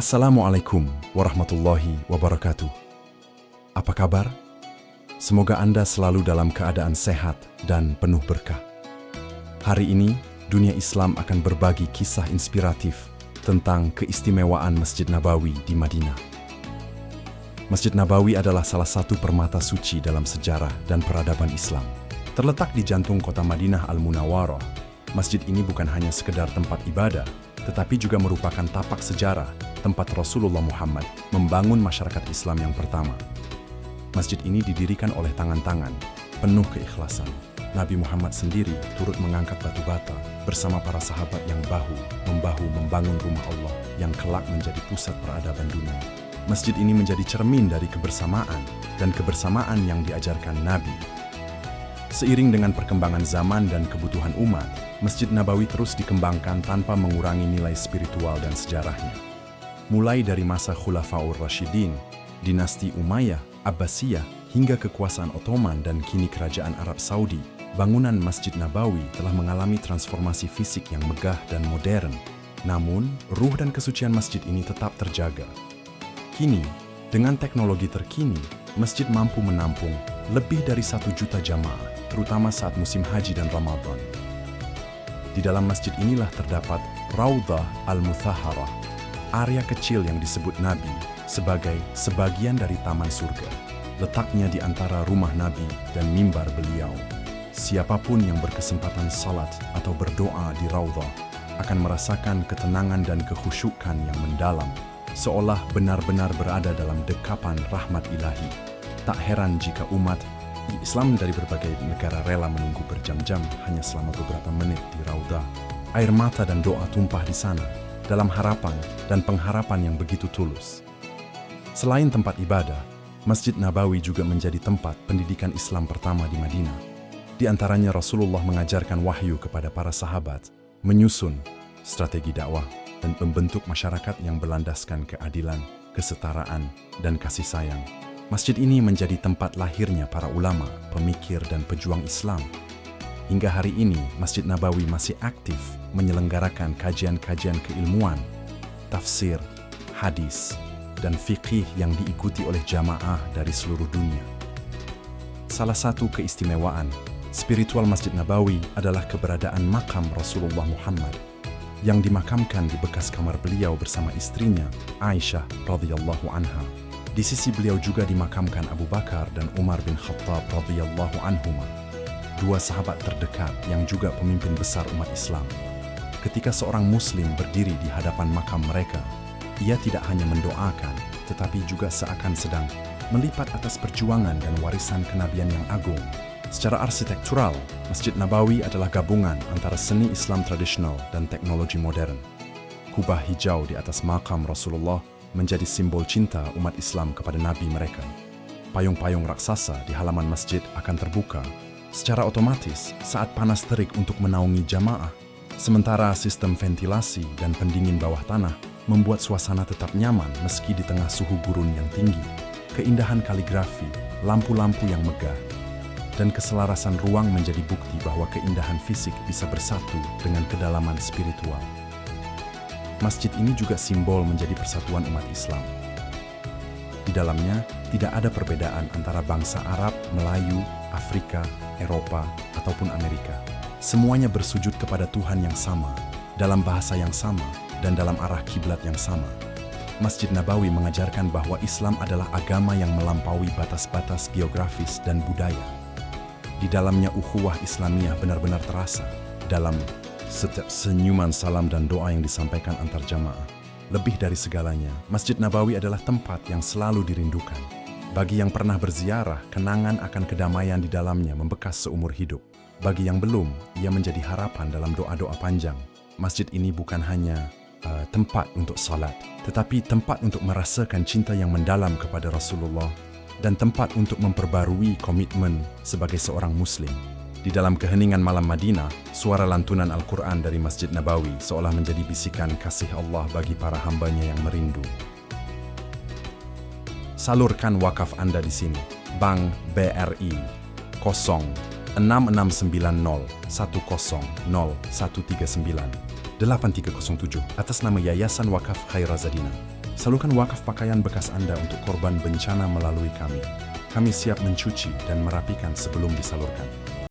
Assalamualaikum warahmatullahi wabarakatuh. Apa kabar? Semoga Anda selalu dalam keadaan sehat dan penuh berkah. Hari ini, dunia Islam akan berbagi kisah inspiratif tentang keistimewaan Masjid Nabawi di Madinah. Masjid Nabawi adalah salah satu permata suci dalam sejarah dan peradaban Islam. Terletak di jantung kota Madinah Al-Munawwarah, masjid ini bukan hanya sekedar tempat ibadah, tetapi juga merupakan tapak sejarah tempat Rasulullah Muhammad membangun masyarakat Islam yang pertama. Masjid ini didirikan oleh tangan-tangan penuh keikhlasan. Nabi Muhammad sendiri turut mengangkat batu bata bersama para sahabat yang bahu-membahu membangun rumah Allah yang kelak menjadi pusat peradaban dunia. Masjid ini menjadi cermin dari kebersamaan dan kebersamaan yang diajarkan Nabi. Seiring dengan perkembangan zaman dan kebutuhan umat, Masjid Nabawi terus dikembangkan tanpa mengurangi nilai spiritual dan sejarahnya. Mulai dari masa Khulafaur Rasyidin, dinasti Umayyah, Abbasiyah, hingga kekuasaan Ottoman dan kini kerajaan Arab Saudi, bangunan Masjid Nabawi telah mengalami transformasi fisik yang megah dan modern. Namun, ruh dan kesucian masjid ini tetap terjaga. Kini, dengan teknologi terkini, masjid mampu menampung lebih dari 1 juta jamaah, terutama saat musim haji dan Ramadan. Di dalam masjid inilah terdapat Raudhah Al-Mutahharah, area kecil yang disebut Nabi sebagai sebagian dari taman surga. Letaknya di antara rumah Nabi dan mimbar beliau. Siapapun yang berkesempatan salat atau berdoa di Raudhah akan merasakan ketenangan dan kekhusyukan yang mendalam, seolah benar-benar berada dalam dekapan rahmat ilahi. Tak heran jika umat Islam dari berbagai negara rela menunggu berjam-jam hanya selama beberapa menit di Raudhah. Air mata dan doa tumpah di sana, dalam harapan dan pengharapan yang begitu tulus. Selain tempat ibadah, Masjid Nabawi juga menjadi tempat pendidikan Islam pertama di Madinah. Di antaranya Rasulullah mengajarkan wahyu kepada para sahabat, menyusun strategi dakwah, dan membentuk masyarakat yang berlandaskan keadilan, kesetaraan, dan kasih sayang. Masjid ini menjadi tempat lahirnya para ulama, pemikir, dan pejuang Islam. Hingga hari ini, Masjid Nabawi masih aktif menyelenggarakan kajian-kajian keilmuan, tafsir, hadis, dan fiqih yang diikuti oleh jamaah dari seluruh dunia. Salah satu keistimewaan spiritual Masjid Nabawi adalah keberadaan makam Rasulullah Muhammad yang dimakamkan di bekas kamar beliau bersama istrinya, Aisyah radhiyallahu anha. Di sisi beliau juga dimakamkan Abu Bakar dan Umar bin Khattab radhiyallahu anhuma, 2 sahabat terdekat yang juga pemimpin besar umat Islam. Ketika seorang muslim berdiri di hadapan makam mereka, ia tidak hanya mendoakan, tetapi juga seakan sedang melipat atas perjuangan dan warisan kenabian yang agung. Secara arsitektural, Masjid Nabawi adalah gabungan antara seni Islam tradisional dan teknologi modern. Kubah hijau di atas makam Rasulullah menjadi simbol cinta umat Islam kepada Nabi mereka. Payung-payung raksasa di halaman masjid akan terbuka secara otomatis saat panas terik untuk menaungi jamaah, sementara sistem ventilasi dan pendingin bawah tanah membuat suasana tetap nyaman meski di tengah suhu gurun yang tinggi. Keindahan kaligrafi, lampu-lampu yang megah, dan keselarasan ruang menjadi bukti bahwa keindahan fisik bisa bersatu dengan kedalaman spiritual. Masjid ini juga simbol menjadi persatuan umat Islam. Di dalamnya tidak ada perbedaan antara bangsa Arab, Melayu, Afrika, Eropa, ataupun Amerika. Semuanya bersujud kepada Tuhan yang sama, dalam bahasa yang sama, dan dalam arah kiblat yang sama. Masjid Nabawi mengajarkan bahwa Islam adalah agama yang melampaui batas-batas geografis dan budaya. Di dalamnya ukhuwah Islamiyah benar-benar terasa dalam setiap senyuman, salam, dan doa yang disampaikan antar jamaah. Lebih dari segalanya, Masjid Nabawi adalah tempat yang selalu dirindukan. Bagi yang pernah berziarah, kenangan akan kedamaian di dalamnya membekas seumur hidup. Bagi yang belum, ia menjadi harapan dalam doa-doa panjang. Masjid ini bukan hanya tempat untuk salat, tetapi tempat untuk merasakan cinta yang mendalam kepada Rasulullah dan tempat untuk memperbarui komitmen sebagai seorang Muslim. Di dalam keheningan malam Madinah, suara lantunan Al-Quran dari Masjid Nabawi seolah menjadi bisikan kasih Allah bagi para hambanya yang merindu. Salurkan wakaf Anda di sini. Bank BRI 06690100139 8307 atas nama Yayasan Wakaf Khairazadina. Salurkan wakaf pakaian bekas Anda untuk korban bencana melalui kami. Kami siap mencuci dan merapikan sebelum disalurkan.